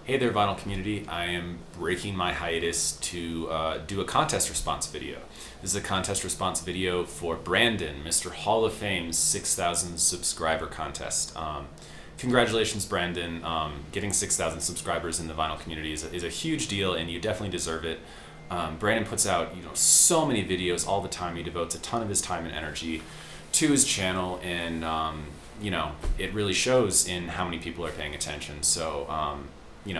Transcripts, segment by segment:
Hey there, vinyl community. I am breaking my hiatus to do a contest response video. This is a contest response video for Brandon, Mr. Hall of Fame's 6,000 subscriber contest. Congratulations, Brandon. Getting 6,000 subscribers in the vinyl community is a huge deal, and you definitely deserve it. Brandon puts out so many videos all the time. He devotes a ton of his time and energy to his channel, and it really shows in how many people are paying attention. So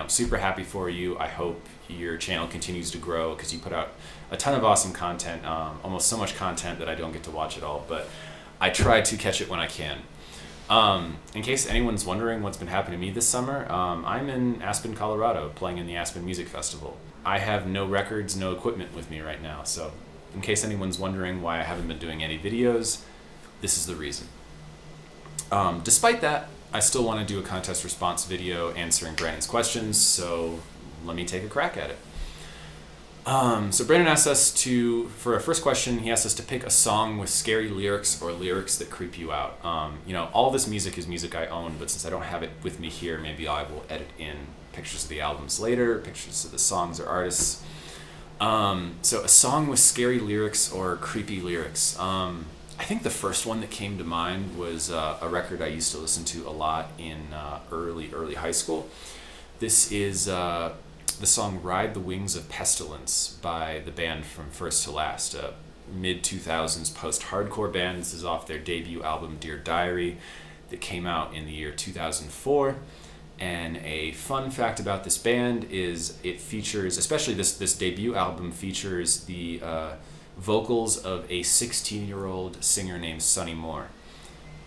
super happy for you. I hope your channel continues to grow because you put out a ton of awesome content, almost so much content that I don't get to watch it all, but I try to catch it when I can. In case anyone's wondering what's been happening to me this summer, I'm in Aspen, Colorado, playing in the Aspen Music Festival. I have no records, no equipment with me right now, so in case anyone's wondering why I haven't been doing any videos, this is the reason. Despite that, I still want to do a contest response video answering Brandon's questions, so let me take a crack at it. So Brandon asked us for our first question, he asked us to pick a song with scary lyrics or lyrics that creep you out. All this music is music I own, but since I don't have it with me here, maybe I will edit in pictures of the albums later, pictures of the songs or artists. So a song with scary lyrics or creepy lyrics. I think the first one that came to mind was a record I used to listen to a lot in early high school. This is the song Ride the Wings of Pestilence by the band from First to Last, a mid-2000s post-hardcore band. This is off their debut album Dear Diary that came out in the year 2004. And a fun fact about this band is it features, especially this debut album features the vocals of a 16-year-old singer named Sonny Moore.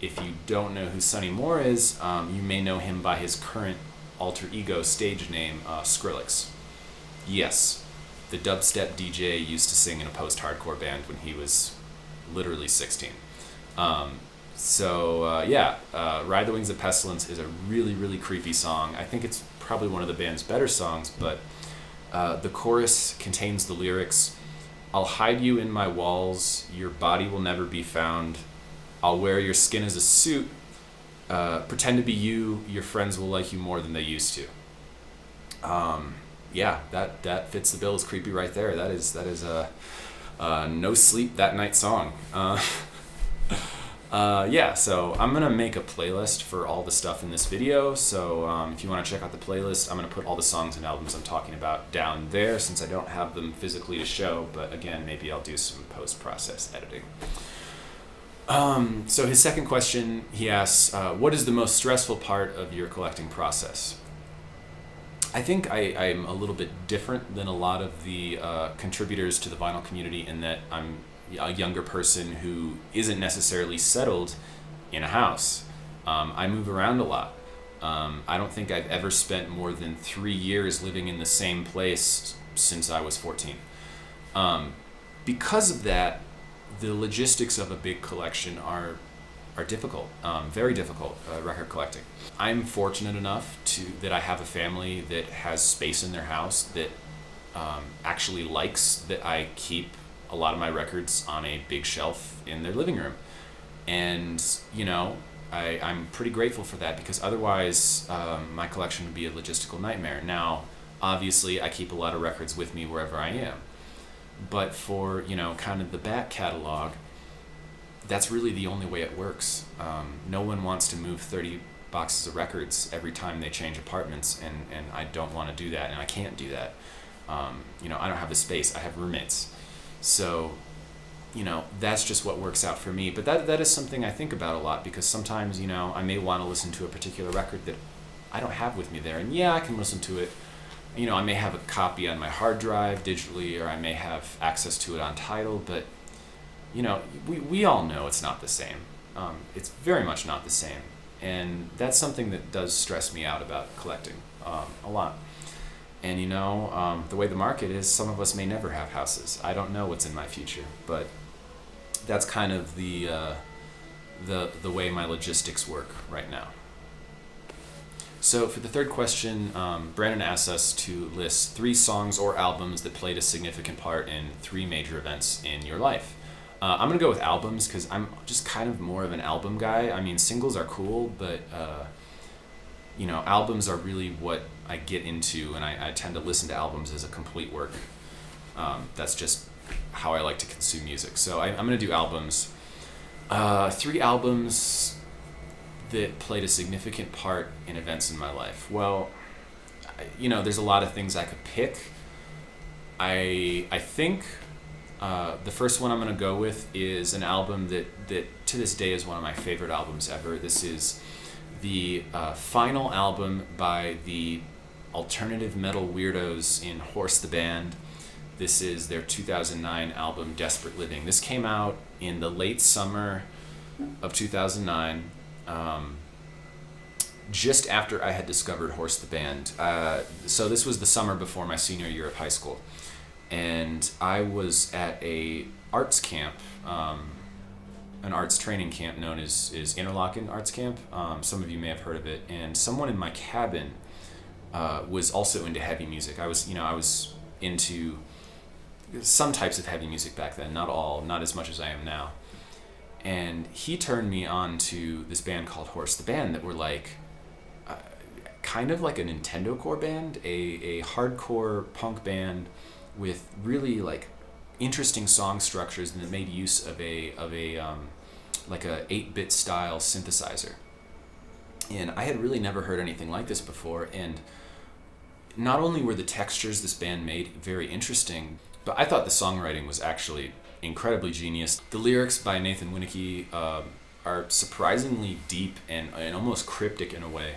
If you don't know who Sonny Moore is, you may know him by his current alter ego stage name, Skrillex. Yes, the dubstep DJ used to sing in a post-hardcore band when he was literally 16. Ride the Wings of Pestilence is a really, really creepy song. I think it's probably one of the band's better songs, but the chorus contains the lyrics, "I'll hide you in my walls, your body will never be found. I'll wear your skin as a suit, pretend to be you, your friends will like you more than they used to." That fits the bill as creepy right there. That is a no sleep that night song. So I'm gonna make a playlist for all the stuff in this video. So if you want to check out the playlist, I'm gonna put all the songs and albums I'm talking about down there since I don't have them physically to show. But again, maybe I'll do some post-process editing. So his second question, he asks, what is the most stressful part of your collecting process? I think I'm a little bit different than a lot of the contributors to the vinyl community in that I'm a younger person who isn't necessarily settled in a house. I move around a lot. I don't think I've ever spent more than 3 years living in the same place since I was 14. Because of that, the logistics of a big collection are difficult, very difficult, record collecting. I'm fortunate enough that I have a family that has space in their house that actually likes that I keep a lot of my records on a big shelf in their living room. And, I'm pretty grateful for that because otherwise my collection would be a logistical nightmare. Now, obviously, I keep a lot of records with me wherever I am. But for, kind of the back catalog, that's really the only way it works. No one wants to move 30 boxes of records every time they change apartments, and I don't want to do that, and I can't do that. I don't have the space. I have roommates. So, that's just what works out for me. But that is something I think about a lot because sometimes, I may want to listen to a particular record that I don't have with me there. And yeah, I can listen to it. I may have a copy on my hard drive digitally, or I may have access to it on Tidal, but, we all know it's not the same. It's very much not the same. And that's something that does stress me out about collecting a lot. And the way the market is, some of us may never have houses. I don't know what's in my future, but that's kind of the way my logistics work right now. So for the third question, Brandon asks us to list 3 songs or albums that played a significant part in 3 major events in your life. I'm gonna go with albums because I'm just kind of more of an album guy. I mean, singles are cool, but albums are really what I get into, and I tend to listen to albums as a complete work. That's just how I like to consume music. So I'm going to do albums. 3 albums that played a significant part in events in my life. Well, there's a lot of things I could pick. I think the first one I'm going to go with is an album that to this day is one of my favorite albums ever. This is the final album by the alternative metal weirdos in Horse the Band. This is their 2009 album, Desperate Living. This came out in the late summer of 2009, just after I had discovered Horse the Band. So this was the summer before my senior year of high school. And I was at a arts camp, an arts training camp known as Interlochen Arts Camp. Some of you may have heard of it. And someone in my cabin was also into heavy music. I was into some types of heavy music back then, not all, not as much as I am now. And he turned me on to this band called Horse the Band that were like, kind of like a Nintendo core band, a hardcore punk band with really like interesting song structures, and that made use of a like a 8-bit style synthesizer. And I had really never heard anything like this before. And not only were the textures this band made very interesting, but I thought the songwriting was actually incredibly genius. The lyrics by Nathan Winicki are surprisingly deep and almost cryptic in a way.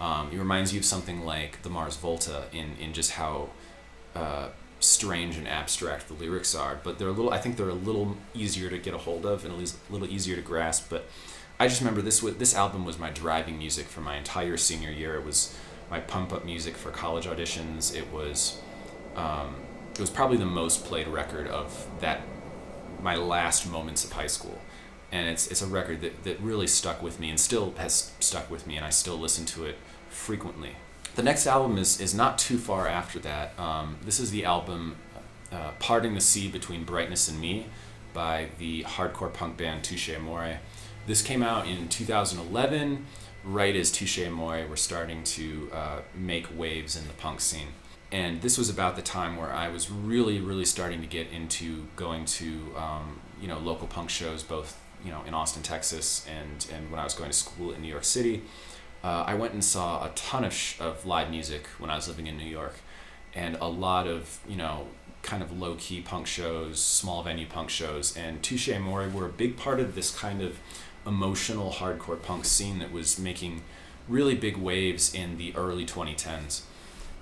It reminds you of something like the Mars Volta in just how strange and abstract the lyrics are. But I think they're a little easier to get a hold of and at least a little easier to grasp. But I just remember this album was my driving music for my entire senior year. It was my pump up music for college auditions. It was probably the most played record of my last moments of high school. And it's a record that really stuck with me and still has stuck with me, and I still listen to it frequently. The next album is not too far after that. This is the album Parting the Sea Between Brightness and Me by the hardcore punk band Touché Amoré. This came out in 2011, right as Touché Amoré were starting to make waves in the punk scene. And this was about the time where I was really, really starting to get into going to local punk shows, both in Austin, Texas, and when I was going to school in New York City. I went and saw a ton of live music when I was living in New York, and a lot of kind of low-key punk shows, small venue punk shows, and Touché Amoré were a big part of this kind of emotional hardcore punk scene that was making really big waves in the early 2010s.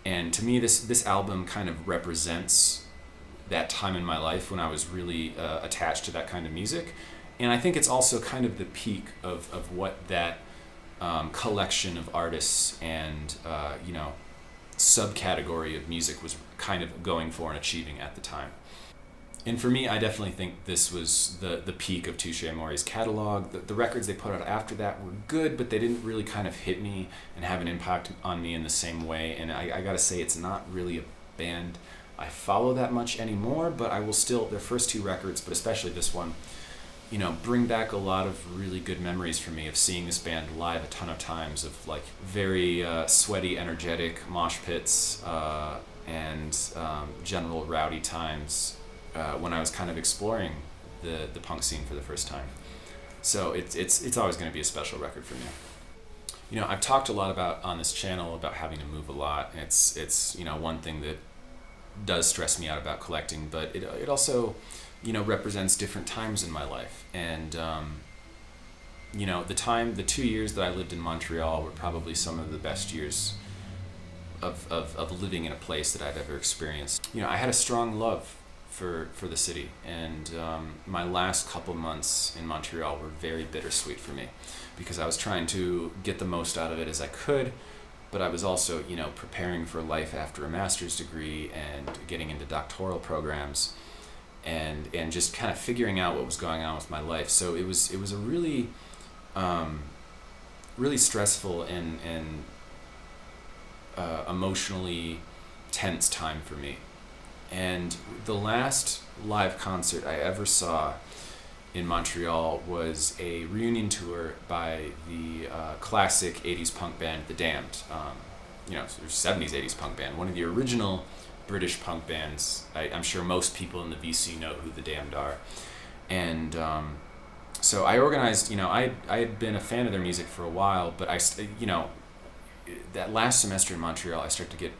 And to me, this album kind of represents that time in my life when I was really attached to that kind of music. And I think it's also kind of the peak of what that collection of artists and subcategory of music was kind of going for and achieving at the time. And for me, I definitely think this was the peak of Touché Amoré's catalog. The records they put out after that were good, but they didn't really kind of hit me and have an impact on me in the same way. And I gotta say, it's not really a band I follow that much anymore, but I will still, their first 2 records, but especially this one, bring back a lot of really good memories for me of seeing this band live a ton of times, of like very sweaty, energetic mosh pits and general rowdy times when I was kind of exploring the punk scene for the first time. So it's always going to be a special record for me. I've talked a lot about on this channel about having to move a lot. It's one thing that does stress me out about collecting, but it also represents different times in my life. And the 2 years that I lived in Montreal were probably some of the best years of living in a place that I've ever experienced. I had a strong love for the city, and my last couple months in Montreal were very bittersweet for me, because I was trying to get the most out of it as I could, but I was also preparing for life after a master's degree and getting into doctoral programs, and just kind of figuring out what was going on with my life. So it was a really really stressful and emotionally tense time for me. And the last live concert I ever saw in Montreal was a reunion tour by the classic 80s punk band The Damned. 70s, 80s punk band, one of the original British punk bands. I'm sure most people in the VC know who the Damned are. And so I organized, I had been a fan of their music for a while, but that last semester in Montreal, I started to get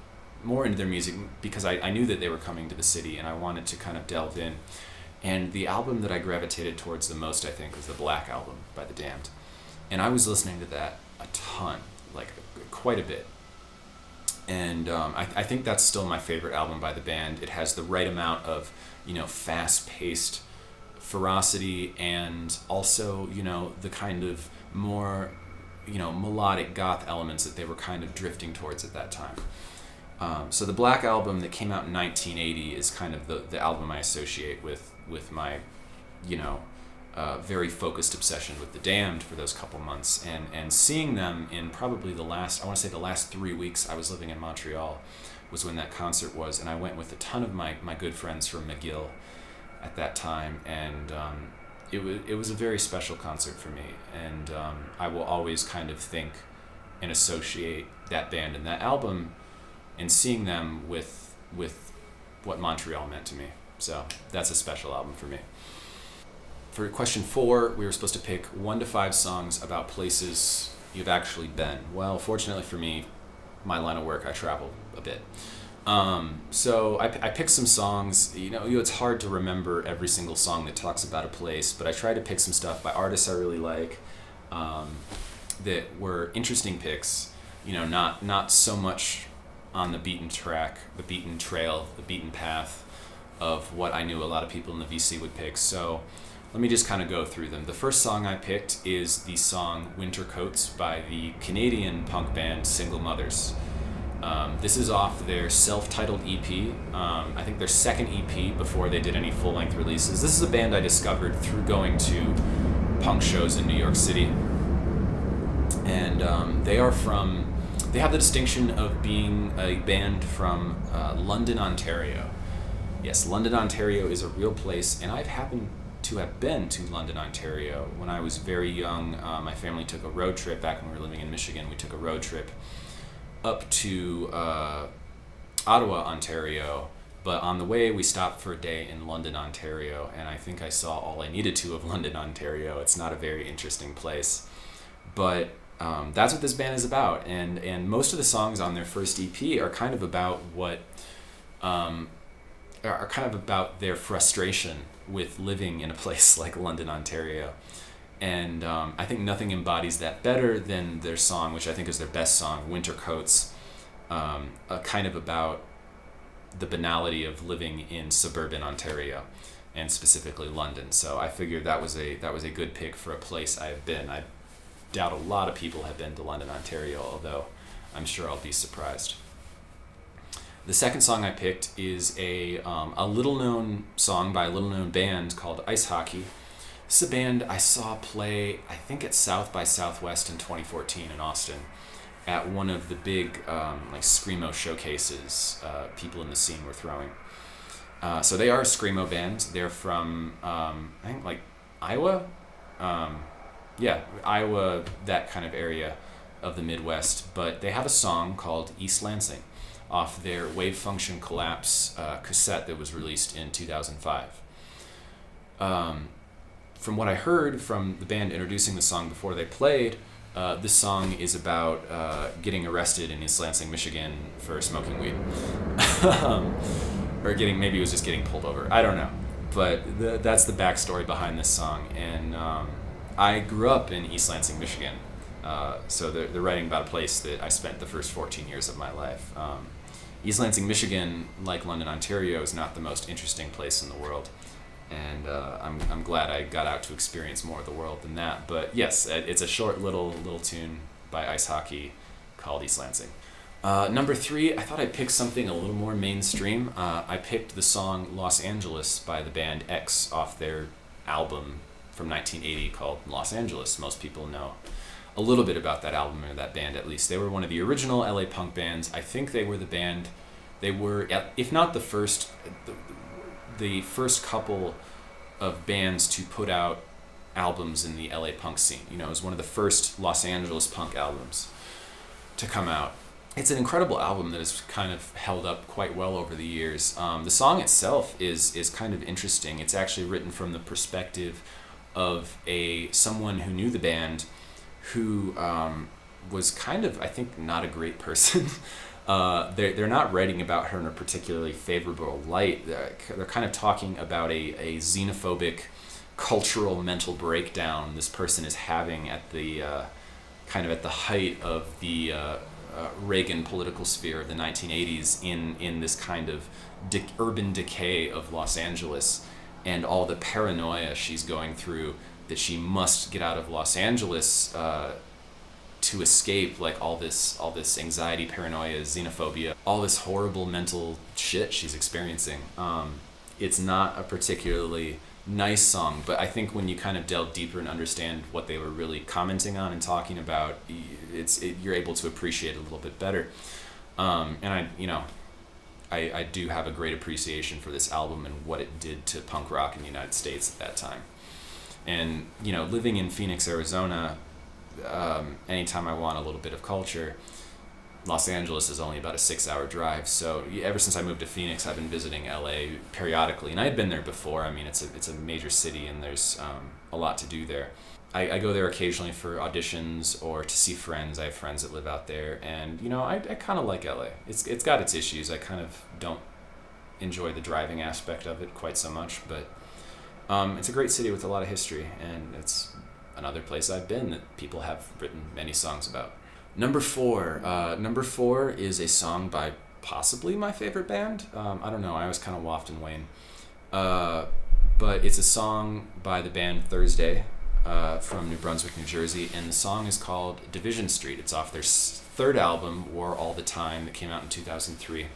more into their music because I knew that they were coming to the city and I wanted to kind of delve in. And the album that I gravitated towards the most, I think, was the Black Album by the Damned. And I was listening to that a ton, like quite a bit. And I think that's still my favorite album by the band. It has the right amount of, fast-paced ferocity and also, the kind of more, melodic goth elements that they were kind of drifting towards at that time. So the Black Album that came out in 1980 is kind of the album I associate with my, very focused obsession with the Damned for those couple months, and seeing them in probably the last 3 weeks I was living in Montreal was when that concert was, and I went with a ton of my good friends from McGill at that time, and it was a very special concert for me, and I will always kind of think and associate that band and that album and seeing them with what Montreal meant to me. So that's a special album for me. For question 4, we were supposed to pick 1 to 5 songs about places you've actually been. Well, fortunately for me, my line of work, I travel a bit. So I picked some songs. It's hard to remember every single song that talks about a place, but I tried to pick some stuff by artists I really like that were interesting picks. Not so much on the beaten track, the beaten trail, the beaten path of what I knew a lot of people in the VC would pick. So let me just kind of go through them. The first song I picked is the song Winter Coats by the Canadian punk band Single Mothers. This is off their self-titled EP. I think their second EP before they did any full-length releases. This is a band I discovered through going to punk shows in New York City. And they have the distinction of being a band from London, Ontario. Yes, London, Ontario is a real place, and I've happened to have been to London, Ontario. When I was very young, my family took a road trip back when we were living in Michigan. We took a road trip up to Ottawa, Ontario, but on the way we stopped for a day in London, Ontario, and I think I saw all I needed to of London, Ontario. It's not a very interesting place, but that's what this band is about, and most of the songs on their first EP are kind of about are kind of about their frustration with living in a place like London, Ontario. And I think nothing embodies that better than their song, which I think is their best song, Winter Coats, kind of about the banality of living in suburban Ontario, and specifically London. So I figured that was a good pick for a place I have been. I doubt a lot of people have been to London, Ontario, although I'm sure I'll be surprised. The second song I picked is a little-known song by a little-known band called Ice Hockey. This is a band I saw play, I think at South by Southwest in 2014 in Austin, at one of the big Screamo showcases people in the scene were throwing. So they are a Screamo band. They're from, I think, Iowa? Iowa, that kind of area of the Midwest. But they have a song called East Lansing off their Wave Function Collapse cassette that was released in 2005. From what I heard from the band introducing the song before they played, this song is about getting arrested in East Lansing, Michigan for smoking weed. Or maybe it was just getting pulled over. I don't know. But that's the backstory behind this song. And I grew up in East Lansing, Michigan. So they're writing about a place that I spent the first 14 years of my life. East Lansing, Michigan, like London, Ontario, is not the most interesting place in the world. And I'm glad I got out to experience more of the world than that. But yes, it's a short little tune by Ice Hockey called East Lansing. Number 3, I thought I'd pick something a little more mainstream. I picked the song Los Angeles by the band X off their album from 1980 called Los Angeles. Most people know a little bit about that album or that band, at least. They were one of the original LA punk bands. I think they were the band, they were, if not the first couple of bands to put out albums in the LA punk scene. It was one of the first Los Angeles punk albums to come out. it's an incredible album that has kind of held up quite well over the years. The song itself is kind of interesting. It's actually written from the perspective of someone who knew the band, who was kind of, I think, not a great person. They're not writing about her in a particularly favorable light. They're kind of talking about a xenophobic cultural mental breakdown this person is having at the kind of at the height of the Reagan political sphere of the 1980s in this kind of urban decay of Los Angeles, and all the paranoia she's going through, that she must get out of Los Angeles to escape like all this anxiety, paranoia, xenophobia, all this horrible mental shit she's experiencing. It's not a particularly nice song, but I think when you kind of delve deeper and understand what they were really commenting on and talking about, you're able to appreciate it a little bit better. And I do have a great appreciation for this album and what it did to punk rock in the United States at that time. And living in Phoenix, Arizona, anytime I want a little bit of culture, Los Angeles is only about a 6-hour drive. So ever since I moved to Phoenix, I've been visiting LA periodically, and I had been there before. I mean, it's a major city, and there's a lot to do there. I go there occasionally for auditions or to see friends. I have friends that live out there, and I kind of like LA. It's got its issues. I kind of don't enjoy the driving aspect of it quite so much, but it's a great city with a lot of history, and it's another place I've been that people have written many songs about. Number four is a song by possibly my favorite band. I don't know, I always kind of waft and wane. But it's a song by the band Thursday from New Brunswick, New Jersey, and the song is called Division Street. It's off their third album, War All the Time, that came out in 2003.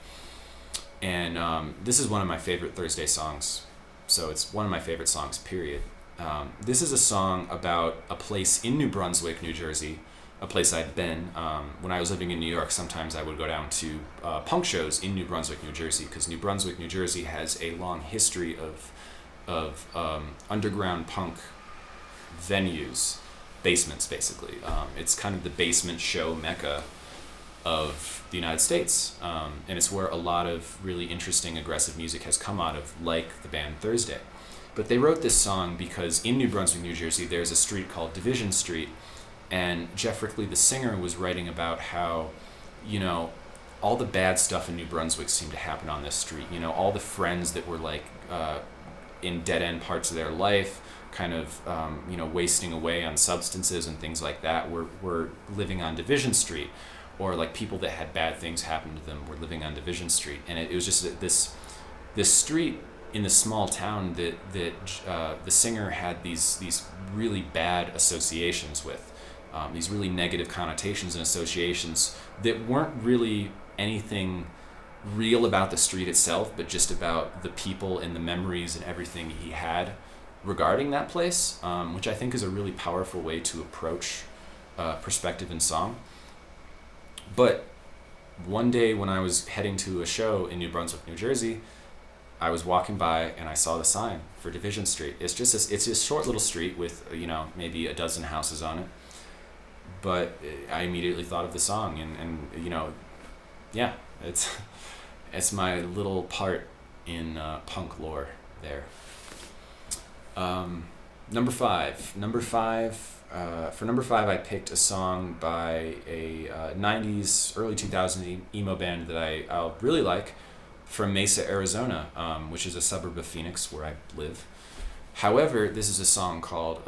And this is one of my favorite Thursday songs, so it's one of my favorite songs, period. This is a song about a place in New Brunswick, New Jersey, a place I'd been. When I was living in New York, sometimes I would go down to punk shows in New Brunswick, New Jersey, because New Brunswick, New Jersey has a long history of underground punk venues, basements basically. It's kind of the basement show mecca of the United States, and it's where a lot of really interesting, aggressive music has come out of, like the band Thursday. But they wrote this song because in New Brunswick, New Jersey, there's a street called Division Street, and Jeff Rickley, the singer, was writing about how, all the bad stuff in New Brunswick seemed to happen on this street. All the friends that were like in dead-end parts of their life, kind of, wasting away on substances and things like that, were living on Division Street. Or like people that had bad things happen to them were living on Division Street. And it was just this street in the small town that the singer had these really bad associations with. These really negative connotations and associations that weren't really anything real about the street itself, but just about the people and the memories and everything he had regarding that place, which I think is a really powerful way to approach perspective in song. But one day when I was heading to a show in New Brunswick, New Jersey, I was walking by and I saw the sign for Division Street. It's a short little street with maybe a dozen houses on it. But I immediately thought of the song, and yeah, it's my little part in punk lore there. Number five. For number five, I picked a song by a 90s, early 2000s emo band that I really like, from Mesa, Arizona, which is a suburb of Phoenix where I live. However, this is a song called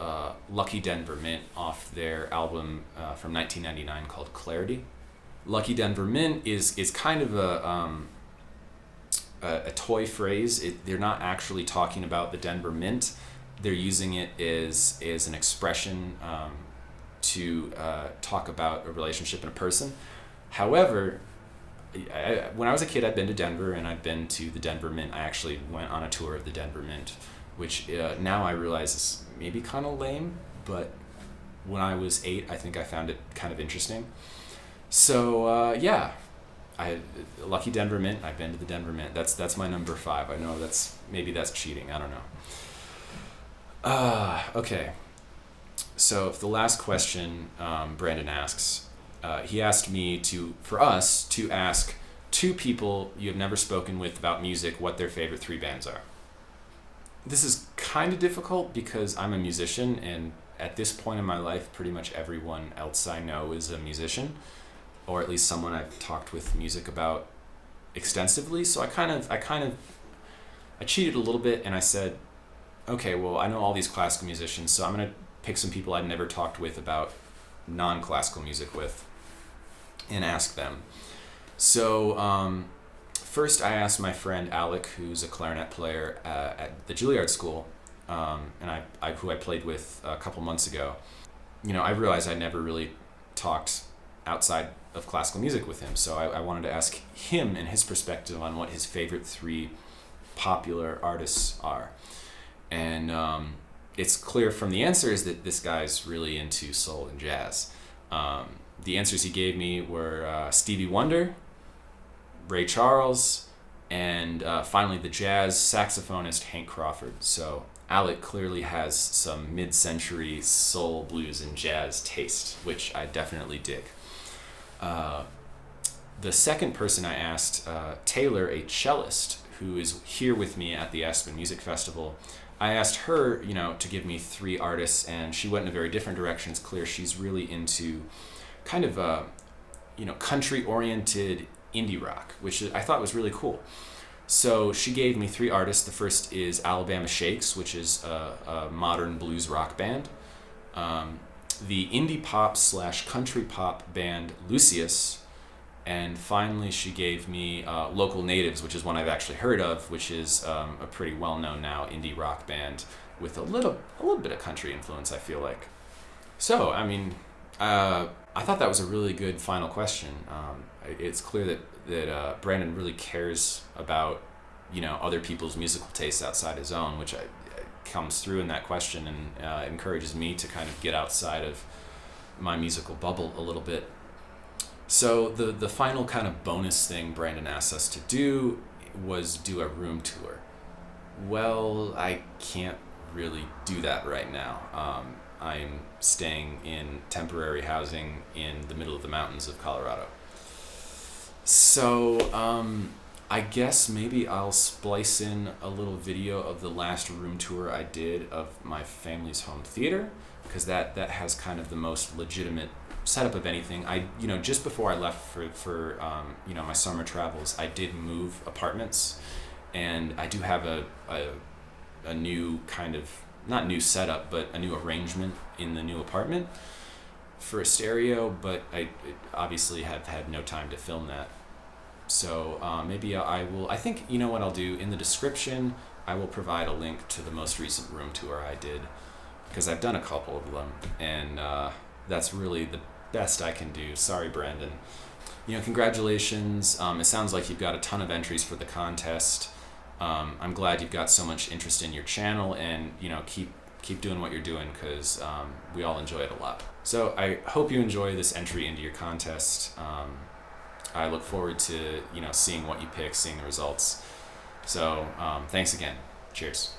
Lucky Denver Mint off their album from 1999 called Clarity. Lucky Denver Mint is kind of a toy phrase. They're not actually talking about the Denver Mint. They're using it as an expression to talk about a relationship and a person. However, when I was a kid, I'd been to Denver, and I'd been to the Denver Mint. I actually went on a tour of the Denver Mint, which now I realize is maybe kind of lame, but when I was 8, I think I found it kind of interesting. So yeah, Lucky Denver Mint. I've been to the Denver Mint. That's my number 5. I know maybe that's cheating. I don't know. Okay. So for the last question, Brandon asks, he asked me for us to ask 2 people you have never spoken with about music what their favorite 3 bands are. This is kind of difficult because I'm a musician, and at this point in my life, pretty much everyone else I know is a musician, or at least someone I've talked with music about extensively. So I cheated a little bit, and I said, okay, well, I know all these classical musicians, so I'm gonna pick some people I'd never talked with about non-classical music with and ask them. So first I asked my friend Alec, who's a clarinet player at the Juilliard School, and who I played with a couple months ago. I realized I never really talked outside of classical music with him, so I wanted to ask him and his perspective on what his favorite 3 popular artists are. And it's clear from the answers that this guy's really into soul and jazz. The answers he gave me were Stevie Wonder, Ray Charles, and finally the jazz saxophonist Hank Crawford. So Alec clearly has some mid-century soul, blues, and jazz taste, which I definitely dig. The second person I asked, Taylor, a cellist, who is here with me at the Aspen Music Festival, I asked her, to give me 3 artists, and she went in a very different direction. It's clear she's really into kind of country-oriented indie rock, which I thought was really cool. So she gave me 3 artists. The first is Alabama Shakes, which is a modern blues rock band. The indie pop / country pop band Lucius. And finally, she gave me Local Natives, which is one I've actually heard of, which is a pretty well-known now indie rock band with a little bit of country influence, I feel like. So, I thought that was a really good final question. It's clear that Brandon really cares about, other people's musical tastes outside his own, which comes through in that question, and encourages me to kind of get outside of my musical bubble a little bit. So the final kind of bonus thing Brandon asked us to do was do a room tour. Well, I can't really do that right now. I'm staying in temporary housing in the middle of the mountains of Colorado. So I guess maybe I'll splice in a little video of the last room tour I did of my family's home theater, because that has kind of the most legitimate setup of anything. Just before I left for my summer travels, I did move apartments, and I do have a new kind of, not new setup, but a new arrangement in the new apartment for a stereo, but I obviously have had no time to film that. So maybe I will, I think, what I'll do, in the description, I will provide a link to the most recent room tour I did, because I've done a couple of them, and that's really the best I can do. Sorry, Brandon. Congratulations. It sounds like you've got a ton of entries for the contest. I'm glad you've got so much interest in your channel, and keep doing what you're doing, because we all enjoy it a lot. So I hope you enjoy this entry into your contest. I look forward to seeing what you pick, seeing the results. So thanks again. Cheers.